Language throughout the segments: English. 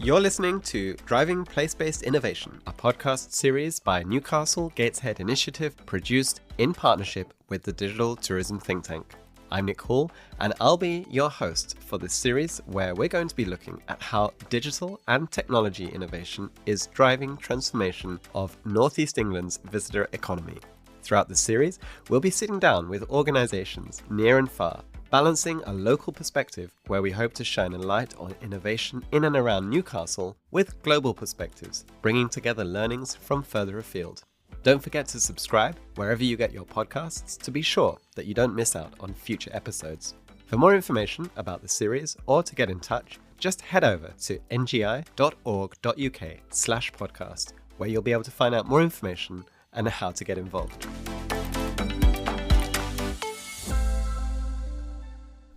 You're listening to Driving Place-Based Innovation, a podcast series by Newcastle Gateshead Initiative, produced in partnership with the digital tourism think tank. I'm Nick Hall, and I'll be your host for this series where we're going to be looking at how digital and technology innovation is driving transformation of North East England's visitor economy. Throughout the series, we'll be sitting down with organisations near and far, balancing a local perspective where we hope to shine a light on innovation in and around Newcastle with global perspectives, bringing together learnings from further afield. Don't forget to subscribe wherever you get your podcasts to be sure that you don't miss out on future episodes. For more information about the series or to get in touch, just head over to ngi.org.uk/podcast, where you'll be able to find out more information and how to get involved.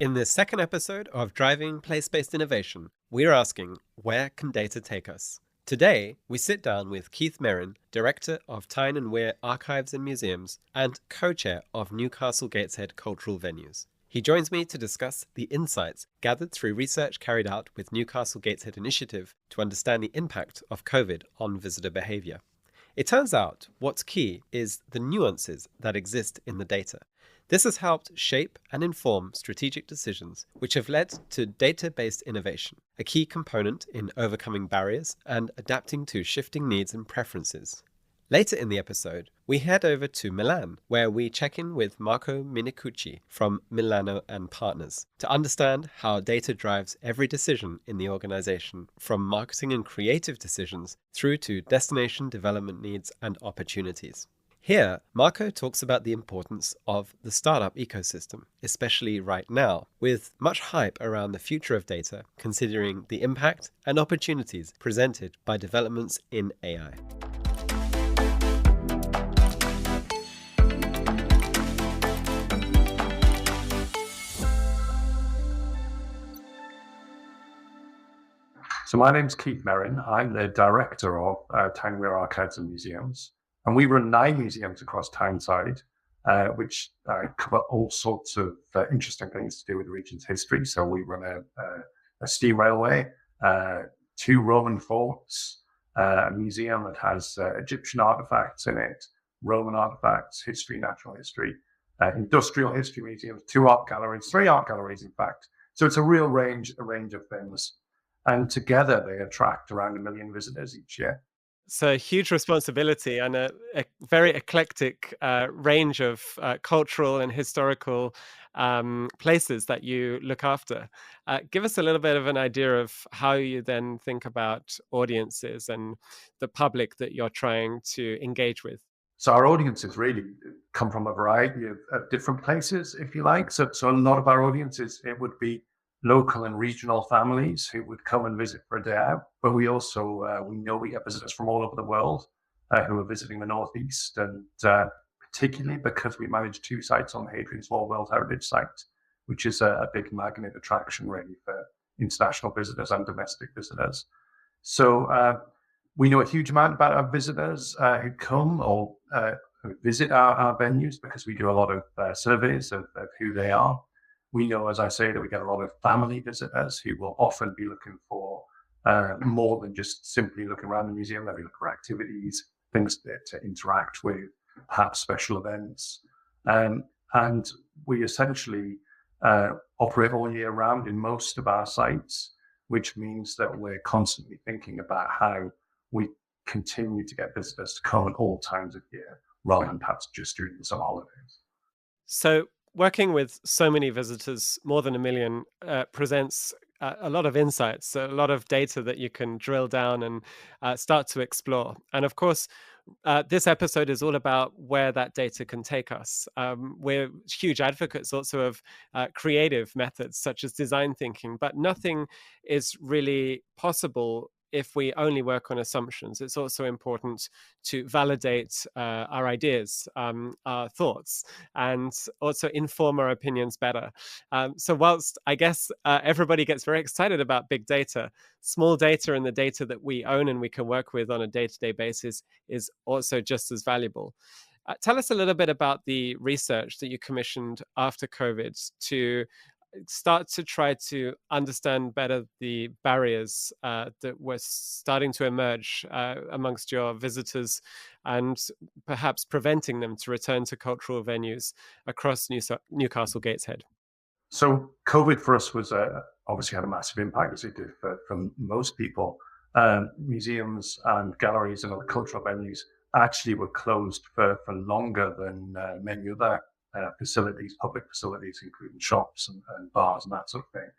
In this second episode of Driving Place-Based Innovation, we're asking, where can data take us? Today, we sit down with Keith Merrin, Director of Tyne and Weir Archives and Museums and Co-Chair of Newcastle Gateshead Cultural Venues. He joins me to discuss the insights gathered through research carried out with Newcastle Gateshead Initiative to understand the impact of COVID on visitor behaviour. It turns out what's key is the nuances that exist in the data. This has helped shape and inform strategic decisions, which have led to data-based innovation, a key component in overcoming barriers and adapting to shifting needs and preferences. Later in the episode, we head over to Milan, where we check in with Marco Minicucci from Milano and Partners to understand how data drives every decision in the organization, from marketing and creative decisions through to destination development needs and opportunities. Here, Marco talks about the importance of the startup ecosystem, especially right now, with much hype around the future of data, considering the impact and opportunities presented by developments in AI. So my name's Keith Merrin. I'm the director of Tyne and Weir Archives and Museums. And we run 9 museums across Tyneside, which cover all sorts of interesting things to do with the region's history. So we run a steam railway, 2 Roman forts, a museum that has Egyptian artifacts in it, Roman artifacts, history, natural history, industrial history museums, 2 art galleries, 3 art galleries, in fact. So it's a real range of things. And together they attract around 1 million visitors each year. So a huge responsibility and a very eclectic range of cultural and historical places that you look after. Give us a little bit of an idea of how you then think about audiences and the public that you're trying to engage with. So our audiences really come from a variety of different places, if you like. So a lot of our audiences, it would be local and regional families who would come and visit for a day out. But we also, we know we get visitors from all over the world who are visiting the Northeast, and particularly because we manage 2 sites on the Hadrian's Wall World Heritage Site, which is a big magnet attraction really for international visitors and domestic visitors. So we know a huge amount about our visitors who come or who visit our venues, because we do a lot of surveys of who they are. We know, as I say, that we get a lot of family visitors who will often be looking for more than just simply looking around the museum. They'll be looking for activities, things to interact with, perhaps special events. And we essentially operate all year round in most of our sites, which means that we're constantly thinking about how we continue to get visitors to come at all times of year, rather than perhaps just during the summer holidays. So working with so many visitors, more than 1 million, presents a lot of insights, a lot of data that you can drill down and start to explore. And of course, this episode is all about where that data can take us. We're huge advocates also of creative methods such as design thinking, but nothing is really possible if we only work on assumptions. It's also important to validate our ideas, our thoughts, and also inform our opinions better. So whilst I guess everybody gets very excited about big data, small data and the data that we own and we can work with on a day-to-day basis is also just as valuable. Tell us a little bit about the research that you commissioned after COVID to start to try to understand better the barriers that were starting to emerge amongst your visitors, and perhaps preventing them to return to cultural venues across Newcastle Gateshead? So COVID for us was obviously had a massive impact, as it did for most people. Museums and galleries and other cultural venues actually were closed for longer than many other facilities, public facilities, including shops and bars and that sort of thing.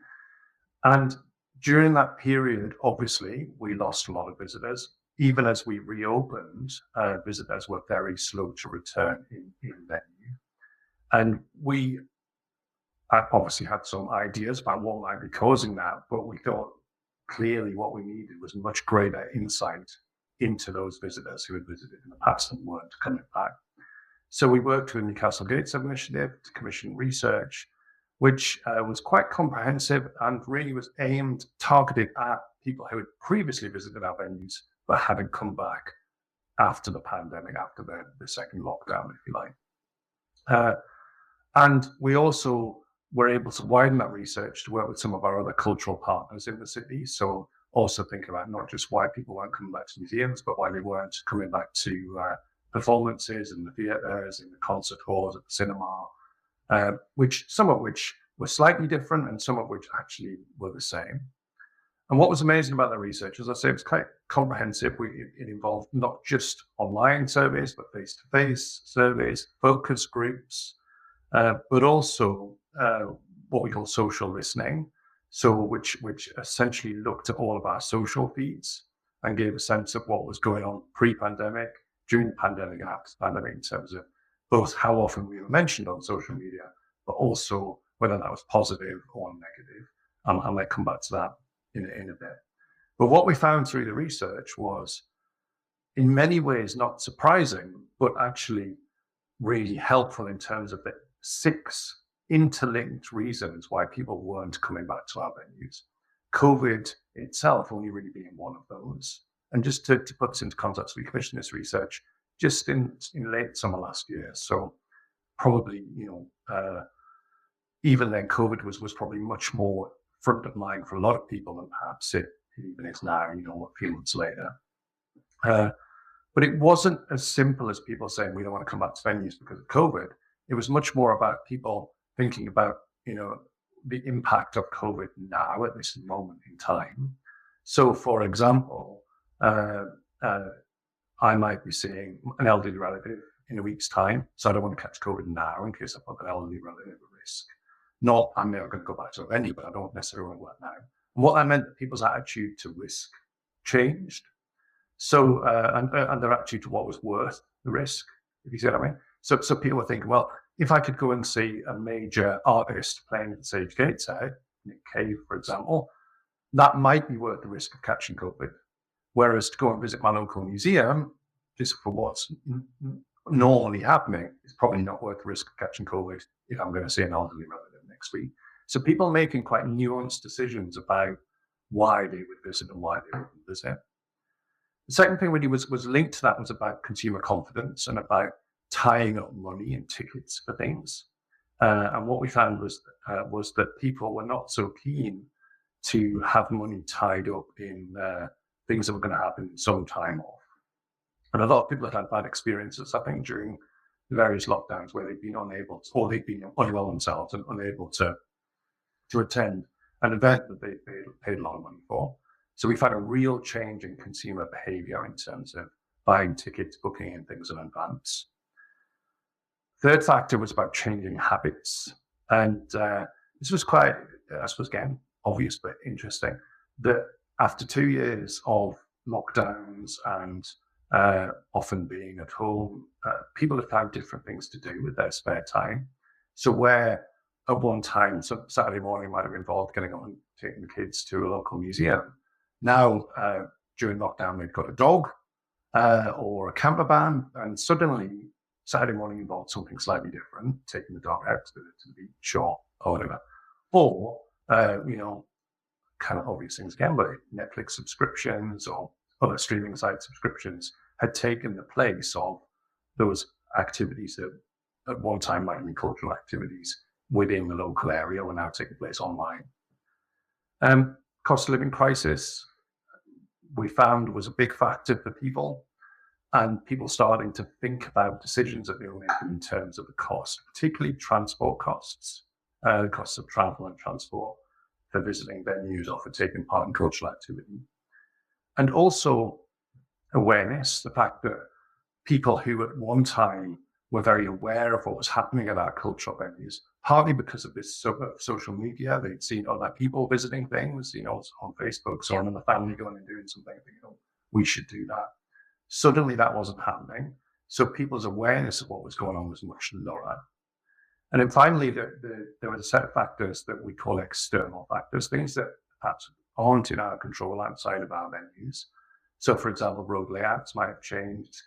And during that period, obviously, we lost a lot of visitors. Even as we reopened, visitors were very slow to return in venue. And we obviously had some ideas about what might be causing that, but we thought clearly what we needed was much greater insight into those visitors who had visited in the past and weren't coming back. So we worked with Newcastle Gateshead Initiative to commission research, which was quite comprehensive and really was targeted at people who had previously visited our venues but hadn't come back after the pandemic, after the second lockdown, if you like. And we also were able to widen that research to work with some of our other cultural partners in the city. So also think about not just why people weren't coming back to museums, but why they weren't coming back to performances in the theatres, in the concert halls, at the cinema, some of which were slightly different and some of which actually were the same. And what was amazing about the research, as I say, it was quite comprehensive. It involved not just online surveys, but face-to-face surveys, focus groups, but also what we call social listening, so which essentially looked at all of our social feeds and gave a sense of what was going on pre-pandemic, during the pandemic, and after the pandemic, in terms of both how often we were mentioned on social media, but also whether that was positive or negative. I might come back to that in a bit. But what we found through the research was, in many ways, not surprising, but actually really helpful in terms of the 6 interlinked reasons why people weren't coming back to our venues. COVID itself only really being one of those. And just to put this into context, we commissioned this research just in late summer last year. So probably, even then COVID was probably much more front of mind for a lot of people than perhaps it even is now, a few months later. But it wasn't as simple as people saying we don't want to come back to venues because of COVID. It was much more about people thinking about, the impact of COVID now at this moment in time. So, for example, I might be seeing an elderly relative in a week's time, so I don't want to catch COVID now in case I put that elderly relative at risk. Not, I'm never going to go back to a venue, but I don't necessarily want to work now. And what I meant, people's attitude to risk changed. So, and their attitude to what was worth the risk, if you see what I mean. So people were thinking, well, if I could go and see a major artist playing at the Sage Gateshead, Nick Cave, for example, that might be worth the risk of catching COVID. Whereas to go and visit my local museum, just for what's normally happening, is probably not worth the risk of catching COVID if I'm going to see an elderly relative next week. So people making quite nuanced decisions about why they would visit and why they wouldn't visit. The second thing really was linked to that was about consumer confidence and about tying up money in tickets for things. And what we found was that people were not so keen to have money tied up in things that were going to happen some time off. And a lot of people had bad experiences, I think, during the various lockdowns where they'd been unable to, or they'd been unwell themselves and unable to attend an event that they paid a lot of money for. So we found a real change in consumer behavior in terms of buying tickets, booking and things in advance. Third factor was about changing habits. And this was quite, I suppose, again, obvious but interesting, that after 2 years of lockdowns and often being at home, people have found different things to do with their spare time. So where at one time, Saturday morning might have involved getting on and taking the kids to a local museum. Now, during lockdown, they've got a dog or a camper van, and suddenly Saturday morning involved something slightly different, taking the dog out to the beach or whatever. Or, kind of obvious things again, but Netflix subscriptions or other streaming site subscriptions had taken the place of those activities that at one time might have been cultural activities. within the local area were now taking place online. Cost of living crisis, we found, was a big factor for people, and people starting to think about decisions that they were making in terms of the cost, particularly transport costs, the costs of travel and transport for visiting venues or for taking part in cultural activity. And also awareness, the fact that people who at one time were very aware of what was happening at our cultural venues, partly because of this social media. They'd seen other people visiting things, on Facebook, saw another family going and doing something, we should do that. Suddenly that wasn't happening. So people's awareness of what was going on was much lower. And then finally, there was a set of factors that we call external factors, things that perhaps aren't in our control outside of our venues. So, for example, road layouts might have changed,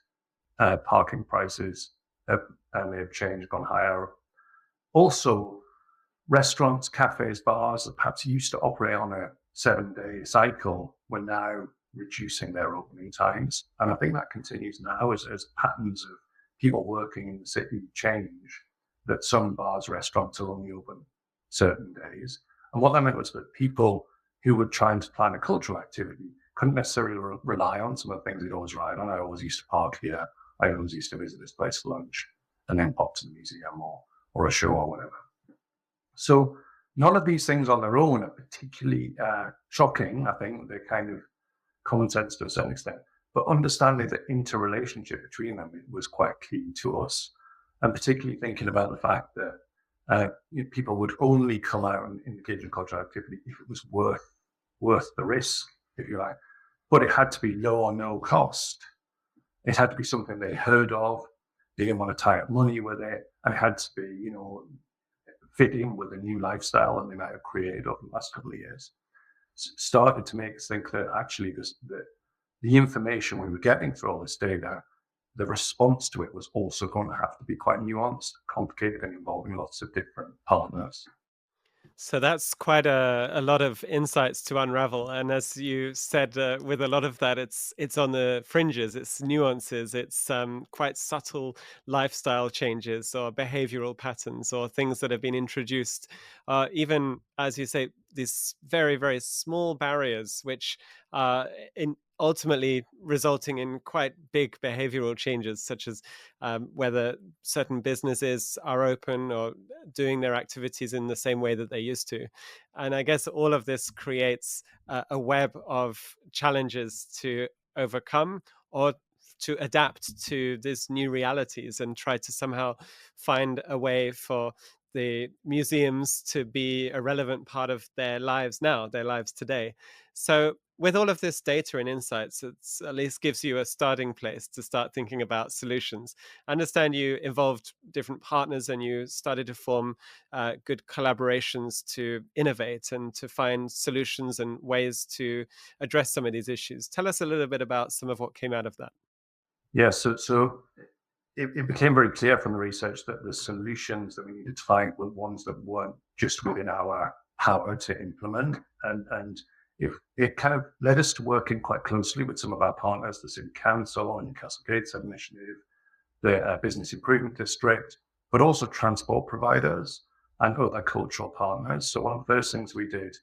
parking prices may have changed, gone higher. Also, restaurants, cafes, bars that perhaps used to operate on a 7-day cycle were now reducing their opening times. And I think that continues now as patterns of people working in the city change, that some bars, restaurants are only open certain days. And what that meant was that people who were trying to plan a cultural activity couldn't necessarily rely on some of the things they'd always relied on. I always used to park here. I always used to visit this place for lunch and then pop to the museum or a show or whatever. So none of these things on their own are particularly shocking. I think they're kind of common sense to a certain extent, but understanding the interrelationship between them was quite key to us. And particularly thinking about the fact that people would only come out and engage in cultural activity if it was worth the risk, if you like. But it had to be low or no cost. It had to be something they heard of. They didn't want to tie up money with it. And it had to be, fit in with a new lifestyle and they might have created over the last couple of years. Started to make us think that actually the information we were getting through all this data, the response to it was also going to have to be quite nuanced, complicated, and involving lots of different partners. So that's quite a lot of insights to unravel. And as you said, with a lot of that, it's on the fringes, it's nuances, it's quite subtle lifestyle changes or behavioral patterns or things that have been introduced. Even, as you say, these very, very small barriers, which in ultimately resulting in quite big behavioral changes, such as whether certain businesses are open or doing their activities in the same way that they used to. And I guess all of this creates a web of challenges to overcome or to adapt to these new realities and try to somehow find a way for the museums to be a relevant part of their lives now, their lives today. So with all of this data and insights, it at least gives you a starting place to start thinking about solutions. I understand you involved different partners and you started to form good collaborations to innovate and to find solutions and ways to address some of these issues. Tell us a little bit about some of what came out of that. Yeah, so it became very clear from the research that the solutions that we needed to find were ones that weren't just within our power to implement. And it kind of led us to working quite closely with some of our partners, the City Council, Newcastle Gateshead Initiative, the Business Improvement District, but also transport providers and other cultural partners. So one of the first things we did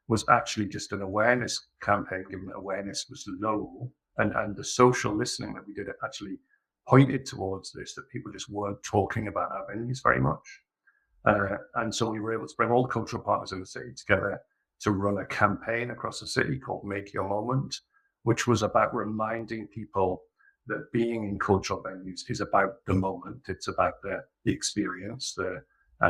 was actually just an awareness campaign, given that awareness was low, and the social listening that we did actually pointed towards this, that people just weren't talking about our venues very much. And so we were able to bring all the cultural partners in the city together to run a campaign across the city called Make Your Moment, which was about reminding people that being in cultural venues is about the moment. It's about the experience, the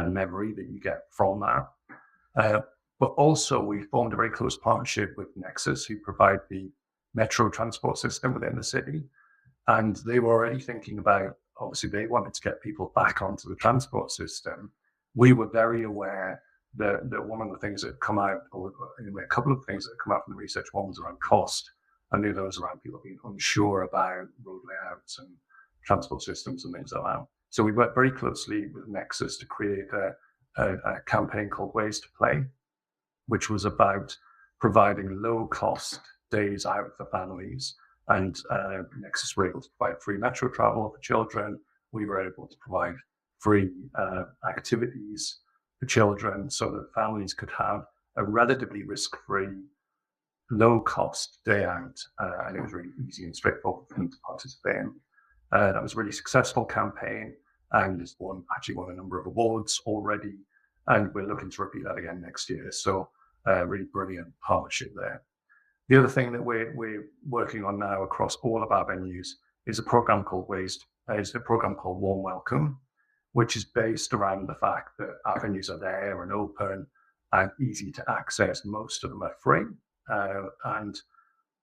memory that you get from that. But also we formed a very close partnership with Nexus, who provide the metro transport system within the city. And they were already thinking about, obviously they wanted to get people back onto the transport system. We were very aware that one of the things that had come out, or anyway, a couple of things that had come out from the research, one was around cost, and the other was around people being unsure about road layouts and transport systems and things like that. So we worked very closely with Nexus to create a campaign called Ways to Play, which was about providing low cost days out for families. And Nexus were able to provide free metro travel for children. We were able to provide free activities for children so that families could have a relatively risk-free, low-cost day out, and it was really easy and straightforward for them to participate in. That was a really successful campaign, and it's actually won a number of awards already, and we're looking to repeat that again next year. So really brilliant partnership there. The other thing that we're working on now across all of our venues is a program called Warm Welcome, which is based around the fact that our venues are there and open and easy to access. Most of them are free, and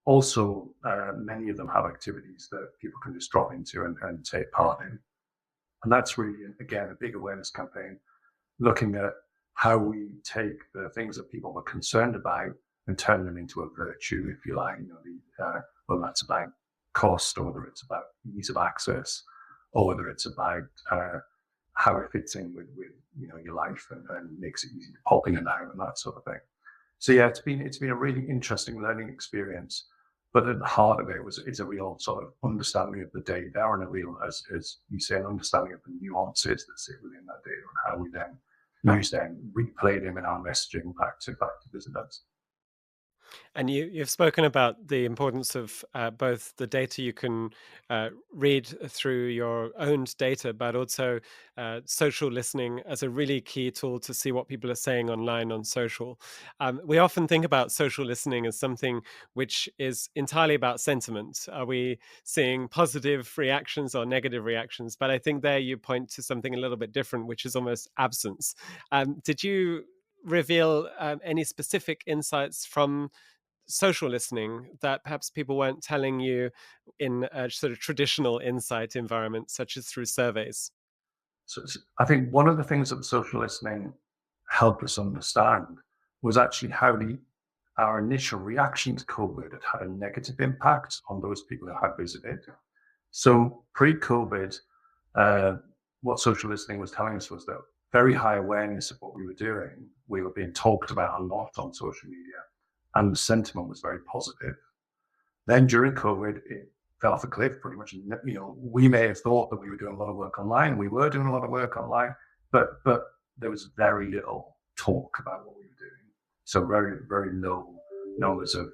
also many of them have activities that people can just drop into and take part in. And that's really, again, a big awareness campaign, looking at how we take the things that people were concerned about and turn them into a virtue, if you like. Whether that's about cost, or whether it's about ease of access, or whether it's about how it fits in with your life and makes it easy to pop in and out and that sort of thing. So yeah, it's been a really interesting learning experience. But at the heart of it is a real sort of understanding of the data, and a real, as you say, an understanding of the nuances that sit within that data, and how we then use them, replay them in our messaging back to visitors. And you've spoken about the importance of both the data you can read through your owned data, but also social listening as a really key tool to see what people are saying online on social. We often think about social listening as something which is entirely about sentiment. Are we seeing positive reactions or negative reactions? But I think there you point to something a little bit different, which is almost absence. Did you reveal any specific insights from social listening that perhaps people weren't telling you in a sort of traditional insight environment, such as through surveys? So I think one of the things that social listening helped us understand was actually how our initial reaction to COVID had a negative impact on those people who had visited. So pre-COVID, what social listening was telling us was that very high awareness of what we were doing. We were being talked about a lot on social media, and the sentiment was very positive. Then during COVID, it fell off a cliff pretty much. We may have thought that we were doing a lot of work online. We were doing a lot of work online, but there was very little talk about what we were doing. So very, very low numbers of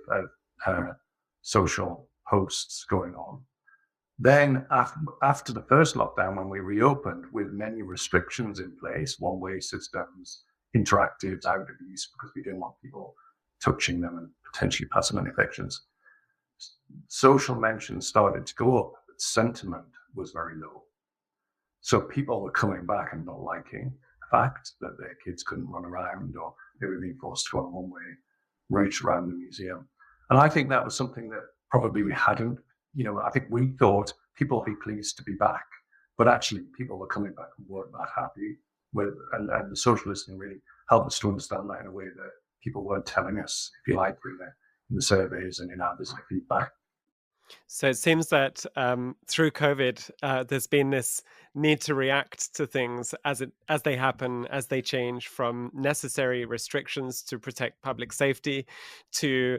social posts going on. Then after the first lockdown, when we reopened with many restrictions in place, one-way systems, interactives out of use because we didn't want people touching them and potentially passing on infections, social mentions started to go up, but sentiment was very low. So people were coming back and not liking the fact that their kids couldn't run around, or they were being forced to go on a one-way route around the museum. And I think that was something that probably we hadn't. I think we thought people would be pleased to be back, but actually people were coming back and weren't that happy with, and the social listening really helped us to understand that in a way that people weren't telling us, if you like, in the surveys and in our visitor feedback. So it seems that through COVID, there's been this need to react to things as they happen, as they change, from necessary restrictions to protect public safety, to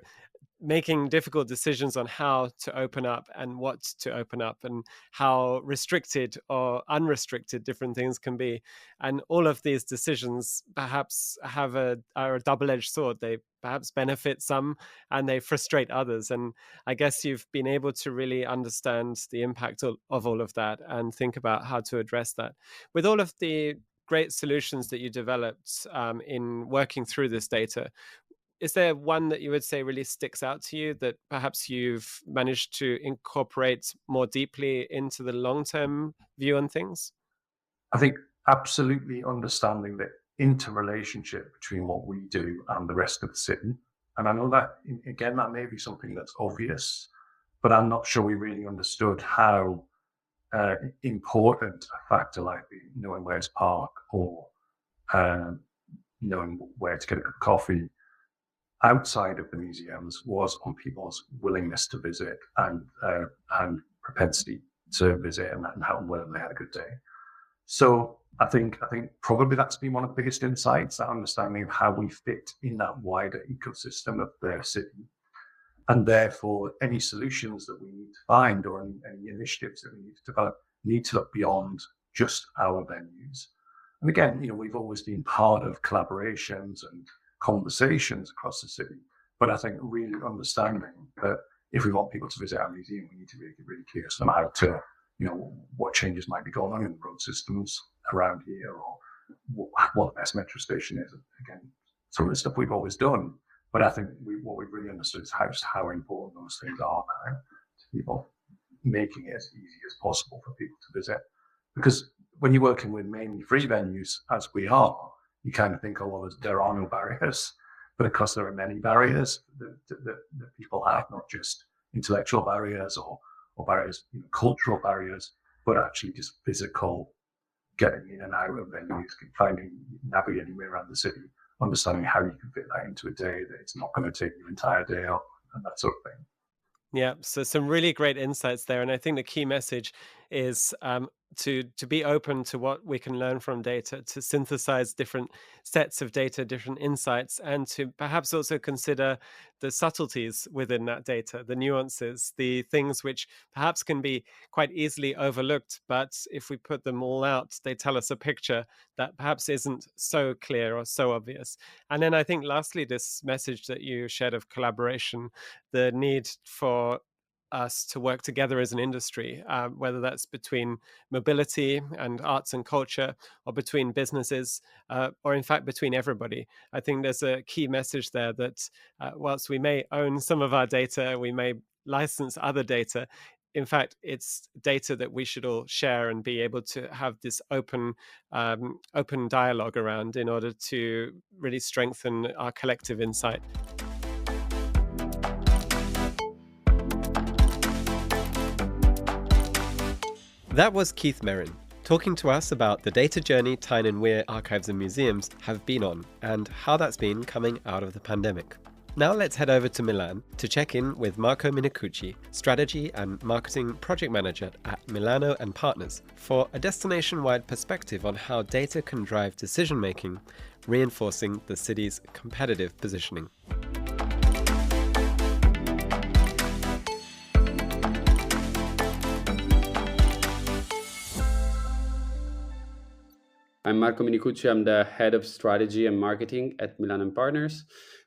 making difficult decisions on how to open up and what to open up, and how restricted or unrestricted different things can be. And all of these decisions perhaps are a double-edged sword. They perhaps benefit some and they frustrate others. And I guess you've been able to really understand the impact of all of that and think about how to address that. With all of the great solutions that you developed in working through this data, is there one that you would say really sticks out to you that perhaps you've managed to incorporate more deeply into the long-term view on things? I think absolutely understanding the interrelationship between what we do and the rest of the city. And I know that, again, that may be something that's obvious, but I'm not sure we really understood how important a factor like knowing where to park, or knowing where to get a cup of coffee outside of the museums was on people's willingness to visit and propensity to visit, and how whether they had a good day. So I think probably that's been one of the biggest insights, that understanding of how we fit in that wider ecosystem of the city. And therefore, any solutions that we need to find, or any initiatives that we need to develop, need to look beyond just our venues And again, we've always been part of collaborations and conversations across the city. But I think really understanding that if we want people to visit our museum, we need to make it really clear to them how to, what changes might be going on in the road systems around here, or what the best metro station is. Again, some of the stuff we've always done, but I think what we've really understood is how important those things are now to people, making it as easy as possible for people to visit. Because when you're working with mainly free venues, as we are, you kind of think, oh, well, there are no barriers. But of course, there are many barriers that people have, not just intellectual barriers or barriers, cultural barriers, but actually just physical, getting in and out of venues, navigating around the city, understanding how you can fit that into a day, that it's not going to take your entire day up, and that sort of thing. Yeah, so some really great insights there, and I think the key message is to be open to what we can learn from data, to synthesize different sets of data, different insights, and to perhaps also consider the subtleties within that data, the nuances, the things which perhaps can be quite easily overlooked, but if we put them all out, they tell us a picture that perhaps isn't so clear or so obvious. And then I think lastly, this message that you shared of collaboration, the need for us to work together as an industry, whether that's between mobility and arts and culture, or between businesses, or in fact between everybody. I think there's a key message there that whilst we may own some of our data, we may license other data. In fact, it's data that we should all share and be able to have this open dialogue around in order to really strengthen our collective insight. That was Keith Merrin talking to us about the data journey Tyne and Weir Archives and Museums have been on and how that's been coming out of the pandemic. Now let's head over to Milan to check in with Marco Minicucci, Strategy and Marketing Project Manager at Milano and Partners, for a destination-wide perspective on how data can drive decision-making, reinforcing the city's competitive positioning. I'm Marco Minicucci. I'm the head of strategy and marketing at Milan and Partners.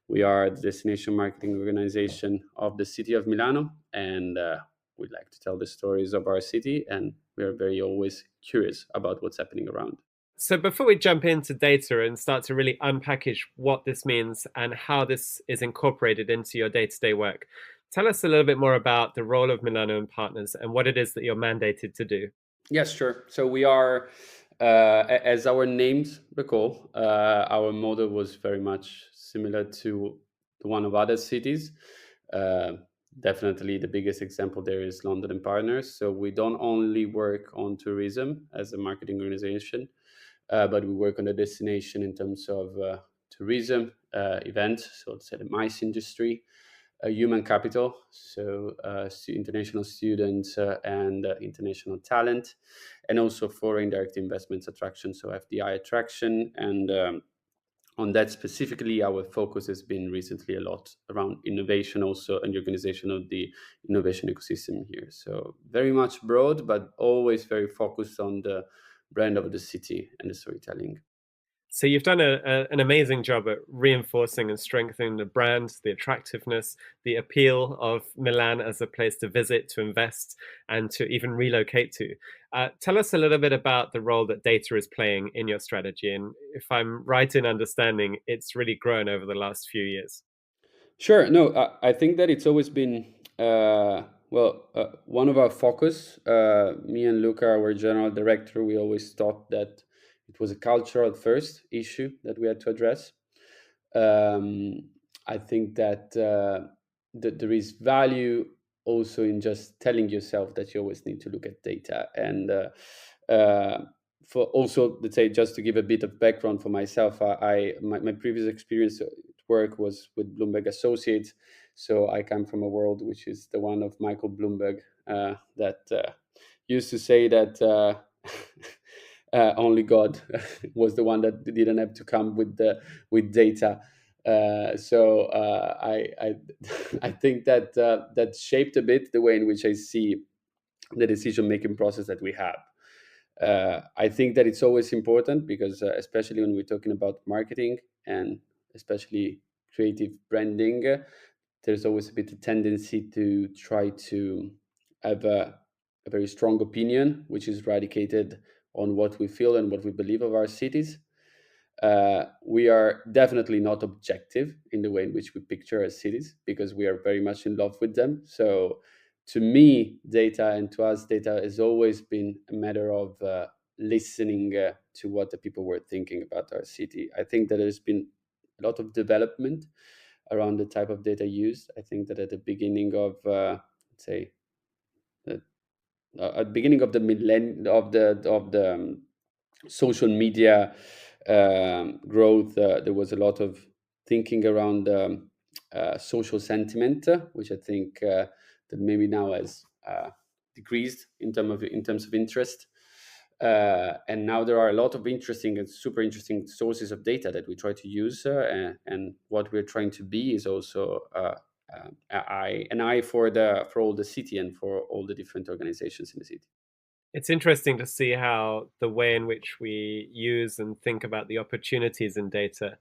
We are the destination marketing organization of the city of Milano, and we'd like to tell the stories of our city, and we are very always curious about what's happening around. So before we jump into data and start to really unpackage what this means and how this is incorporated into your day-to-day work, tell us a little bit more about the role of Milano and Partners and what it is that you're mandated to do. Yes, sure. So we are, as our names recall, our model was very much similar to one of other cities. Definitely the biggest example there is London and Partners. So we don't only work on tourism as a marketing organization, but we work on the destination in terms of tourism, events, so let's say the MICE industry, human capital, so international students and international talent, and also foreign direct investments attraction, so FDI attraction. And on that specifically, our focus has been recently a lot around innovation also, and the organization of the innovation ecosystem here. So very much broad, but always very focused on the brand of the city and the storytelling. So you've done an amazing job at reinforcing and strengthening the brand, the attractiveness, the appeal of Milan as a place to visit, to invest, and to even relocate to. Tell us a little bit about the role that data is playing in your strategy. And if I'm right in understanding, it's really grown over the last few years. Sure. No, I think that it's always been one of our focus. Me and Luca, our general director, we always thought that it was a cultural first issue that we had to address. I think that there is value also in just telling yourself that you always need to look at data. And for also, let's say, just to give a bit of background for myself, my previous experience at work was with Bloomberg Associates. So I come from a world which is the one of Michael Bloomberg, that used to say that only God was the one that didn't have to come with data. I think that that shaped a bit the way in which I see the decision making process that we have. I think that it's always important because, especially when we're talking about marketing and especially creative branding, there's always a bit of tendency to try to have a very strong opinion, which is radicated on what we feel and what we believe of our cities. We are definitely not objective in the way in which we picture our cities because we are very much in love with them. So, to me, data and to us, data has always been a matter of listening to what the people were thinking about our city. I think that there's been a lot of development around the type of data used. I think that at the beginning of, let's say, the, at the beginning of the social media growth, there was a lot of thinking around social sentiment, which I think that maybe now has decreased in terms of interest. And now there are a lot of interesting and super interesting sources of data that we try to use, and what we're trying to be is also an eye for all the city and for all the different organizations in the city. It's interesting to see how the way in which we use and think about the opportunities in data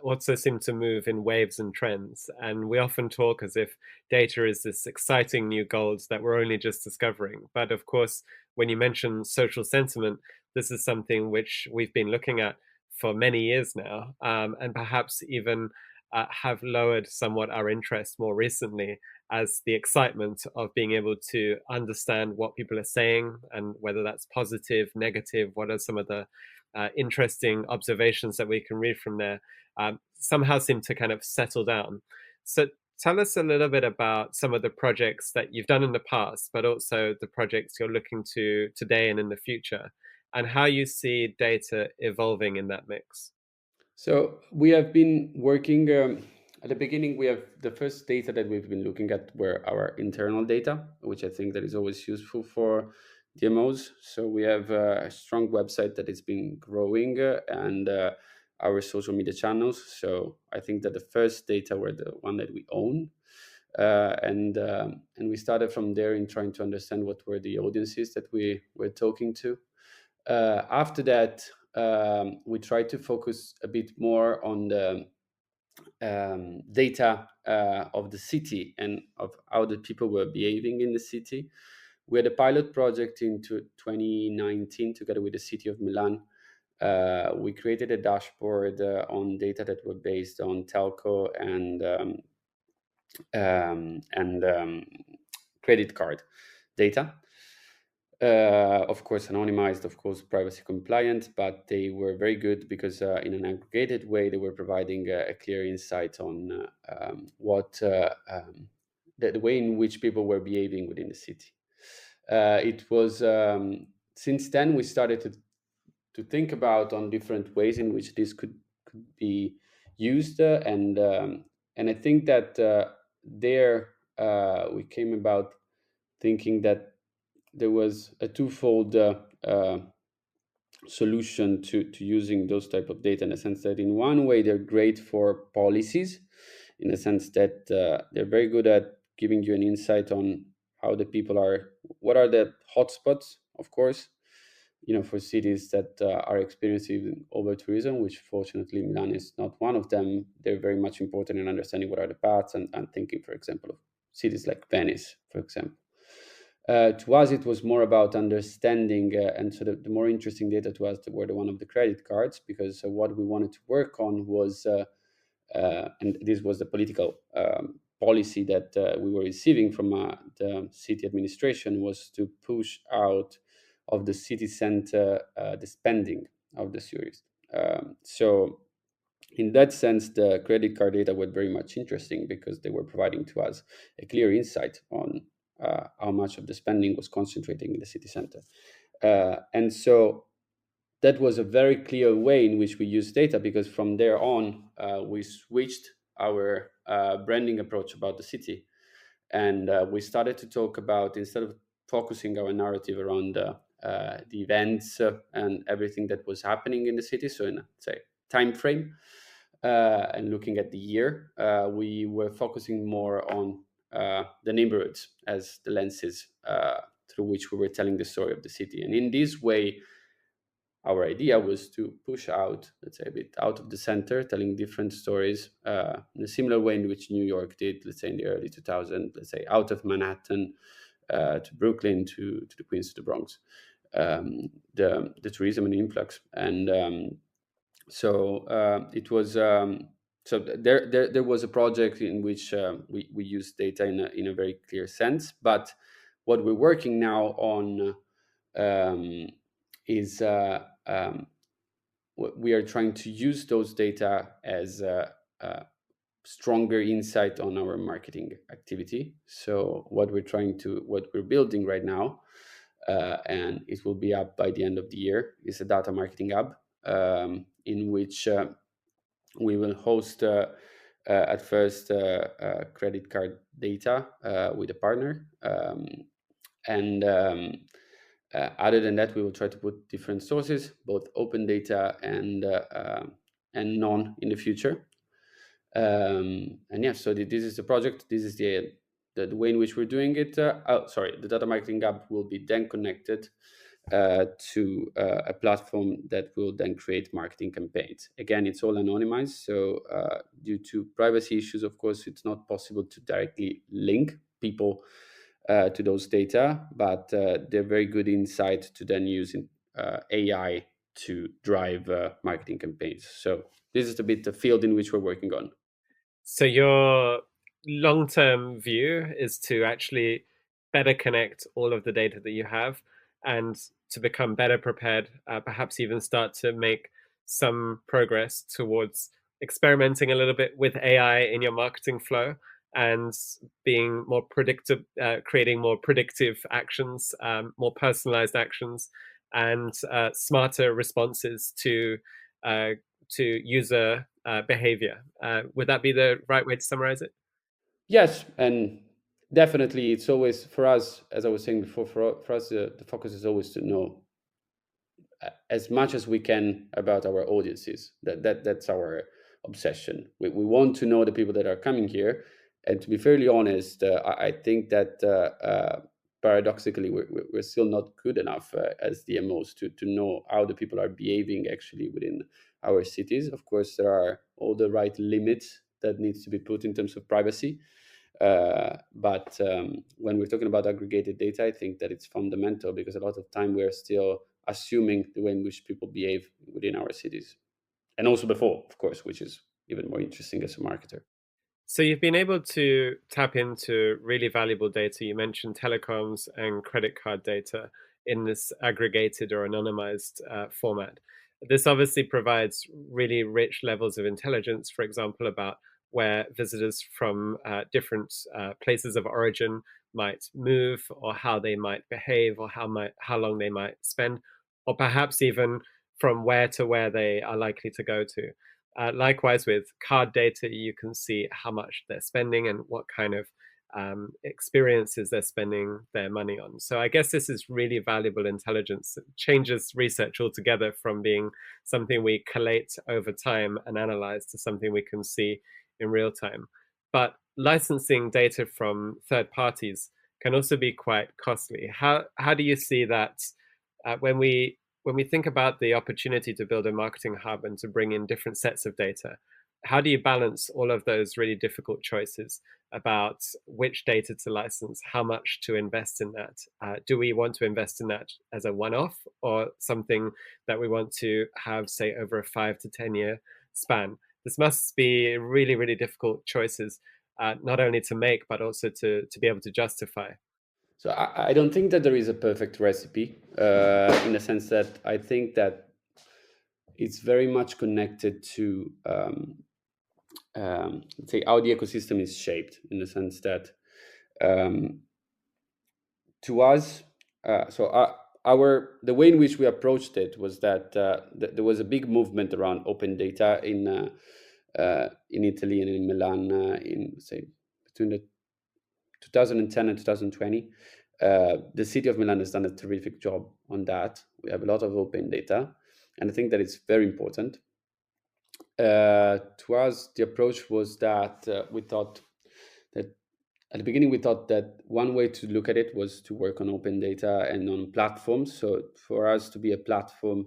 also seem to move in waves and trends. And we often talk as if data is this exciting new gold that we're only just discovering. But of course, when you mention social sentiment, this is something which we've been looking at for many years now, and perhaps even have lowered somewhat our interest more recently as the excitement of being able to understand what people are saying and whether that's positive, negative, what are some of the interesting observations that we can read from there, somehow seem to kind of settle down. So tell us a little bit about some of the projects that you've done in the past, but also the projects you're looking to today and in the future, and how you see data evolving in that mix. So we have been working at the beginning. We have the first data that we've been looking at were our internal data, which I think that is always useful for DMOs. So we have a strong website that has been growing and our social media channels. So I think that the first data were the one that we own. And we started from there in trying to understand what were the audiences that we were talking to. After that, we try to focus a bit more on the data of the city and of how the people were behaving in the city. We had a pilot project in 2019 together with the city of Milan. We created a dashboard on data that were based on telco and credit card data. Of course, anonymized, of course, privacy compliant, but they were very good because in an aggregated way, they were providing a clear insight on what the way in which people were behaving within the city. It was since then we started to think about on different ways in which this could be used, and I think that there we came about thinking that there was a twofold solution to using those type of data, in the sense that in one way they're great for policies, in the sense that they're very good at giving you an insight on how the people are, what are the hotspots, of course, for cities that are experiencing over tourism, which fortunately Milan is not one of them. They're very much important in understanding what are the paths and thinking, for example, of cities like Venice, for example. To us, it was more about understanding, and so the more interesting data to us were the one of the credit cards, because what we wanted to work on was, and this was the political policy that we were receiving from the city administration, was to push out of the city center the spending of the tourists. So in that sense, the credit card data were very much interesting because they were providing to us a clear insight on how much of the spending was concentrating in the city center. And so that was a very clear way in which we use data, because from there on, we switched our branding approach about the city. And we started to talk about, instead of focusing our narrative around the events and everything that was happening in the city, so in, say, time frame, and looking at the year, we were focusing more on the neighborhoods as the lenses through which we were telling the story of the city. And in this way, our idea was to push out, let's say, a bit out of the center, telling different stories in a similar way in which New York did, let's say, in the early 2000s, let's say, out of Manhattan to Brooklyn, to the Queens, to the Bronx, the tourism and influx. And it was so there was a project in which we use data in a very clear sense. But what we're working now on is we are trying to use those data as a stronger insight on our marketing activity. So what we're building right now, and it will be up by the end of the year, is a data marketing hub in which we will host at first credit card data with a partner. Other than that, we will try to put different sources, both open data and non in the future. So this is the project. This is the way in which we're doing it. The data marketing hub will be then connected to a platform that will then create marketing campaigns. Again, it's all anonymized, so due to privacy issues, of course, it's not possible to directly link people to those data, but they're very good insight to then use AI to drive marketing campaigns. So this is a bit the field in which we're working on. So your long-term view is to actually better connect all of the data that you have and to become better prepared, perhaps even start to make some progress towards experimenting a little bit with AI in your marketing flow and being more predictive, creating more predictive actions, more personalized actions, and smarter responses uh, to user behavior. Would that be the right way to summarize it? Yes, and definitely, it's always for us, as I was saying before, for us, the focus is always to know as much as we can about our audiences. That's our obsession. We want to know the people that are coming here, and to be fairly honest, I think that paradoxically we're still not good enough as DMOs to know how the people are behaving actually within our cities. Of course, there are all the right limits that needs to be put in terms of privacy. But when we're talking about aggregated data, I think that it's fundamental because a lot of time we're still assuming the way in which people behave within our cities, and also before, of course, which is even more interesting as a marketer. So you've been able to tap into really valuable data. You mentioned telecoms and credit card data in this aggregated or anonymized format. This obviously provides really rich levels of intelligence, for example, about where visitors from different places of origin might move, or how they might behave, or how long they might spend, or perhaps even from where to where they are likely to go to. Likewise, with card data, you can see how much they're spending and what kind of experiences they're spending their money on. So I guess this is really valuable intelligence. It changes research altogether from being something we collate over time and analyze to something we can see in real time. But licensing data from third parties can also be quite costly. How do you see that when we think about the opportunity to build a marketing hub and to bring in different sets of data, how do you balance all of those really difficult choices about which data to license, how much to invest in that? Do we want to invest in that as a one-off or something that we want to have, say, over a 5 to 10 year span? This must be really, really difficult choices, not only to make, but also to be able to justify. So I don't think that there is a perfect recipe in the sense that I think that it's very much connected to let's say how the ecosystem is shaped, in the sense that to us, the way in which we approached it was that there was a big movement around open data in Italy and in Milan in, say, between the 2010 and 2020. The city of Milan has done a terrific job on that. We have a lot of open data, and I think that it's very important. To us, the approach was that we thought that at the beginning, we thought that one way to look at it was to work on open data and on platforms. So for us to be a platform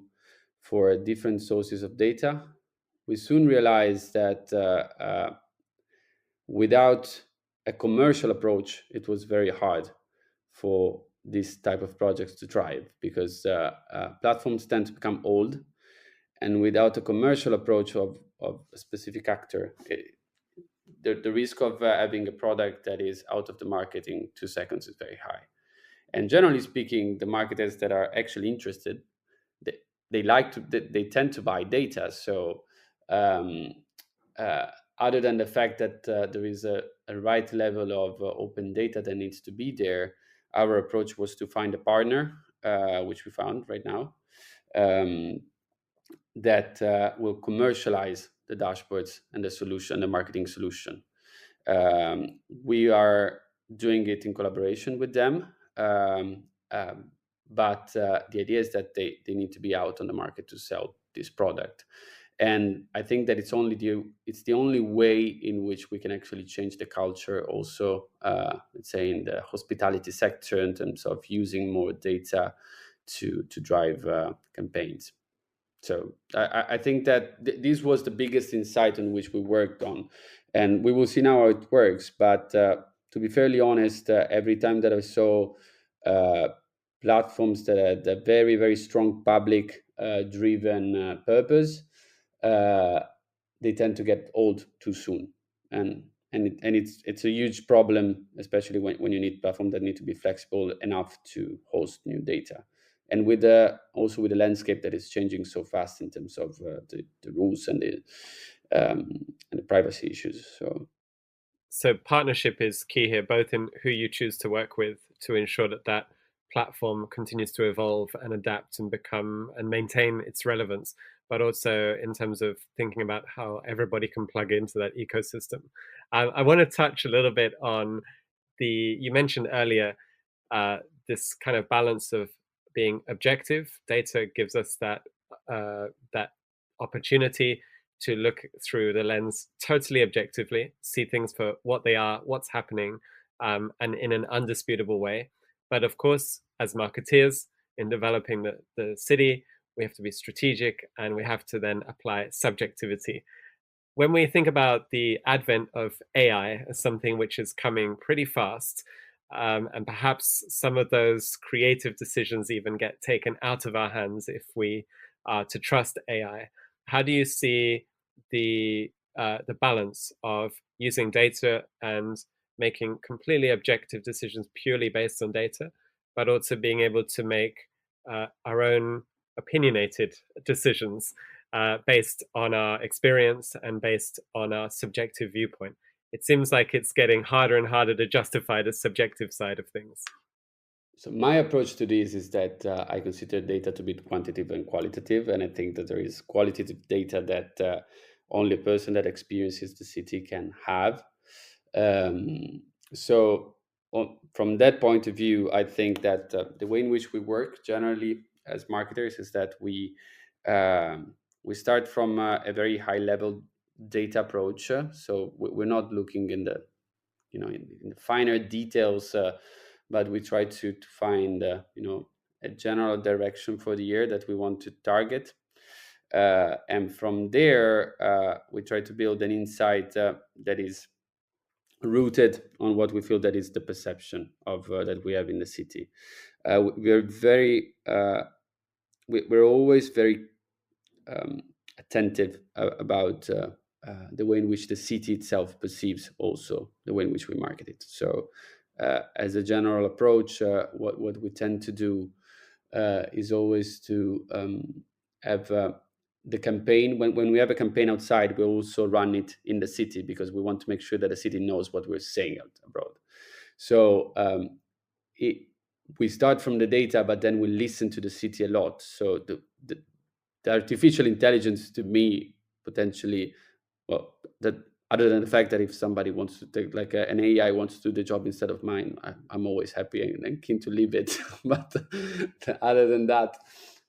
for different sources of data, we soon realized that without a commercial approach, it was very hard for this type of projects to thrive, because platforms tend to become old, and without a commercial approach of a specific actor, the risk of having a product that is out of the market in 2 seconds is very high. And generally speaking, the marketers that are actually interested, they, they tend to buy data. So um, uh, other than the fact that there is a right level of open data that needs to be there, our approach was to find a partner, which we found right now, um, that will commercialize the dashboards and the solution, the marketing solution. We are doing it in collaboration with them, but the idea is that they need to be out on the market to sell this product. And I think that it's the only way in which we can actually change the culture also, let's say in the hospitality sector, in terms of using more data to drive campaigns. So I think that this was the biggest insight on which we worked on, and we will see now how it works. But to be fairly honest, every time that I saw uh, platforms that had a very, very strong public driven purpose, uh, they tend to get old too soon, and it's a huge problem, especially when you need platforms that need to be flexible enough to host new data, and with also with the landscape that is changing so fast in terms of the rules and the privacy issues. So partnership is key here, both in who you choose to work with to ensure that that platform continues to evolve and adapt and become and maintain its relevance, but also in terms of thinking about how everybody can plug into that ecosystem. I want to touch a little bit on you mentioned earlier this kind of balance of being objective. Data gives us that opportunity to look through the lens totally objectively, see things for what they are, what's happening, and in an undisputable way. But of course, as marketeers in developing the city, we have to be strategic and we have to then apply subjectivity. When we think about the advent of AI as something which is coming pretty fast, and perhaps some of those creative decisions even get taken out of our hands if we are to trust AI. How do you see the balance of using data and making completely objective decisions purely based on data, but also being able to make our own opinionated decisions based on our experience and based on our subjective viewpoint? It seems like it's getting harder and harder to justify the subjective side of things. So my approach to this is that I consider data to be quantitative and qualitative, and I think that there is qualitative data that only a person that experiences the city can have. Um, so from that point of view, I think that the way in which we work generally as marketers is that we start from a very high level data approach. So we're not looking in the in the finer details, but we try to find a general direction for the year that we want to target, and from there we try to build an insight that is rooted on what we feel that is the perception of that we have in the city. We're very we're always very attentive about the way in which the city itself perceives also the way in which we market it. So as a general approach, what we tend to do is always to have the campaign. When we have a campaign outside, we also run it in the city, because we want to make sure that the city knows what we're saying out abroad. So we start from the data, but then we listen to the city a lot. So the artificial intelligence, to me, potentially, well, that other than the fact that if somebody wants to take, like an AI wants to do the job instead of mine, I'm always happy and keen to leave it. But other than that,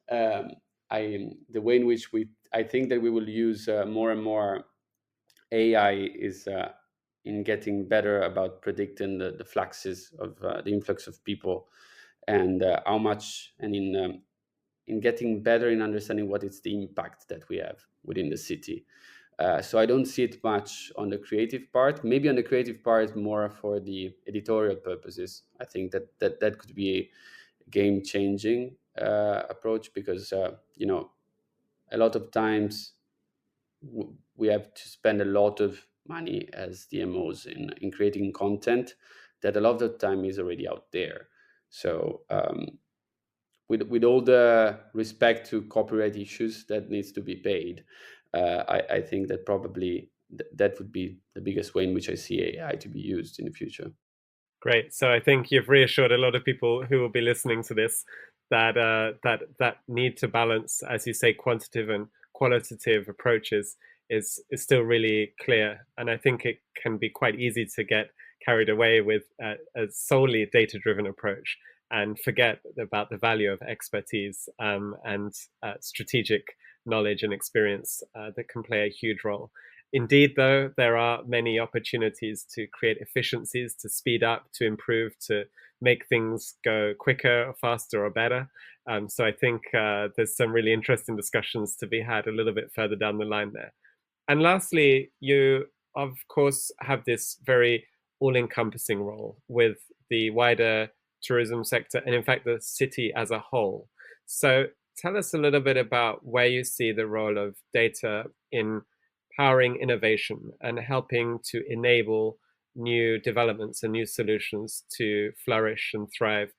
the way in which I think that we will use more and more AI is in getting better about predicting the fluxes of the influx of people, and how much, and in getting better in understanding what is the impact that we have within the city. So I don't see it much on the creative part. Maybe on the creative part, more for the editorial purposes. I think that could be a game-changing approach, because a lot of times we have to spend a lot of money as DMOs in creating content that a lot of the time is already out there. So with all the respect to copyright issues that needs to be paid, I think that probably that would be the biggest way in which I see AI to be used in the future. Great. So I think you've reassured a lot of people who will be listening to this that that need to balance, as you say, quantitative and qualitative approaches is still really clear. And I think it can be quite easy to get carried away with a solely data-driven approach and forget about the value of expertise and strategic knowledge and experience that can play a huge role. Indeed, though, there are many opportunities to create efficiencies, to speed up, to improve, to make things go quicker, faster, or better. So I think there's some really interesting discussions to be had a little bit further down the line there. And lastly, you, of course, have this very all-encompassing role with the wider tourism sector and, in fact, the city as a whole. So tell us a little bit about where you see the role of data in powering innovation and helping to enable new developments and new solutions to flourish and thrive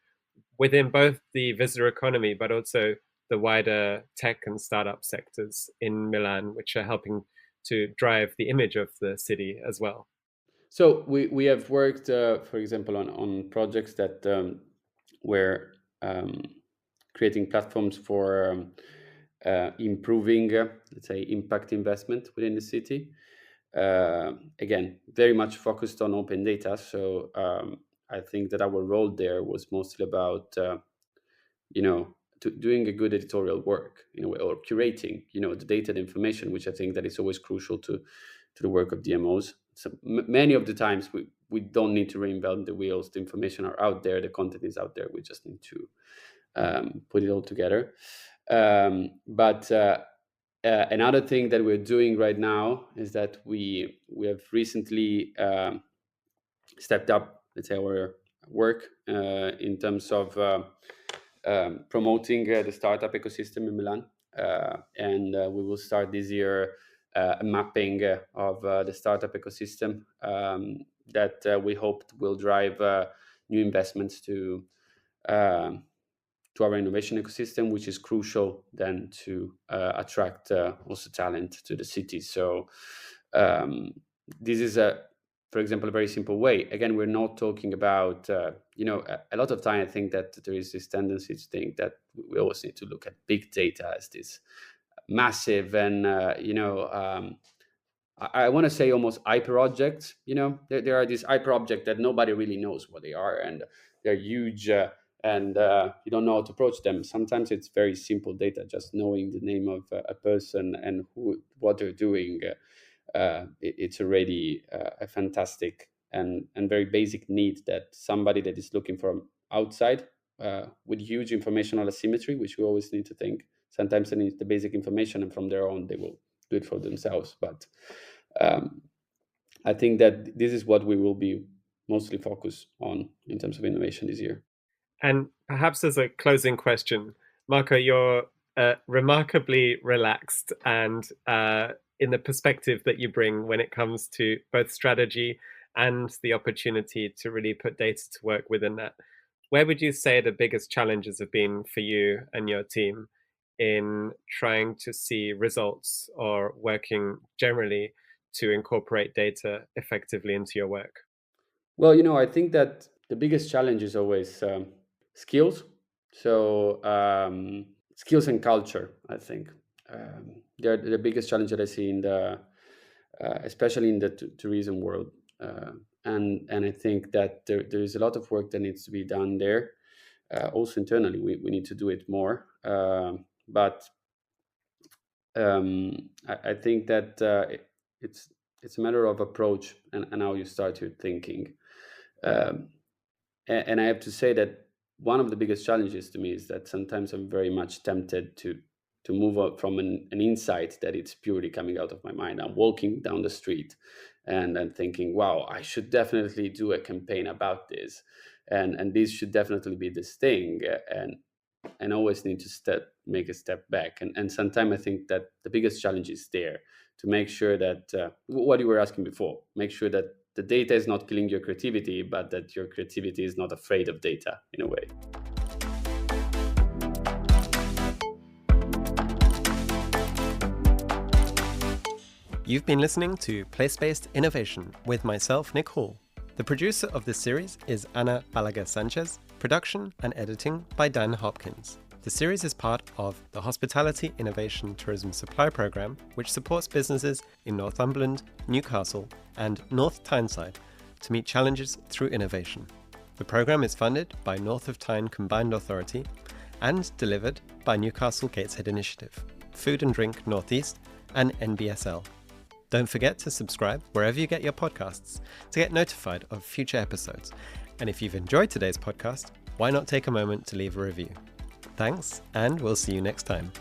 within both the visitor economy, but also the wider tech and startup sectors in Milan, which are helping to drive the image of the city as well. So we have worked, for example, on projects that were creating platforms for improving, let's say, impact investment within the city. Again, very much focused on open data. So I think that our role there was mostly about, doing a good editorial work, or curating, the data and information, which I think that is always crucial to the work of DMOs. So many of the times we don't need to reinvent the wheels. The information are out there, the content is out there. We just need to put it all together. But another thing that we're doing right now is that we have recently stepped up, let's say, our work in terms of promoting the startup ecosystem in Milan, and we will start this year a mapping of the startup ecosystem that we hope will drive new investments to our innovation ecosystem, which is crucial then to attract also talent to the city. So this is for example, a very simple way. Again, we're not talking about, a lot of time I think that there is this tendency to think that we always need to look at big data as this massive and, I want to say almost hyper objects. There are these hyper objects that nobody really knows what they are, and they're huge, and you don't know how to approach them. Sometimes it's very simple data, just knowing the name of a person and what they're doing. It's already a fantastic and very basic need that somebody that is looking from outside, with huge informational asymmetry, which we always need to think. Sometimes they need the basic information, and from their own they will do it for themselves. But I think that this is what we will be mostly focused on in terms of innovation this year. And perhaps as a closing question, Marco, you're remarkably relaxed and in the perspective that you bring when it comes to both strategy and the opportunity to really put data to work within that. Where would you say the biggest challenges have been for you and your team in trying to see results or working generally to incorporate data effectively into your work? Well, I think that the biggest challenge is always skills. So skills and culture, I think, they're the biggest challenge that I see in the, especially in the tourism world. And I think that there is a lot of work that needs to be done there. Also internally, we need to do it more. But I think that it's it's a matter of approach and how you start your thinking. Um, and I have to say that one of the biggest challenges to me is that sometimes I'm very much tempted to move up from an insight that it's purely coming out of my mind. I'm walking down the street and I'm thinking, wow, I should definitely do a campaign about this, and this should definitely be this thing, and always need to make a step back. And sometimes I think that the biggest challenge is there, to make sure that what you were asking before, make sure that the data is not killing your creativity, but that your creativity is not afraid of data in a way. You've been listening to Place-Based Innovation with myself, Nick Hall. The producer of this series is Ana Balaguer-Sanchez, production and editing by Dan Hopkins. The series is part of the Hospitality Innovation Tourism Supply Programme, which supports businesses in Northumberland, Newcastle and North Tyneside to meet challenges through innovation. The programme is funded by North of Tyne Combined Authority and delivered by Newcastle Gateshead Initiative, Food and Drink Northeast and NBSL. Don't forget to subscribe wherever you get your podcasts to get notified of future episodes. And if you've enjoyed today's podcast, why not take a moment to leave a review? Thanks, and we'll see you next time.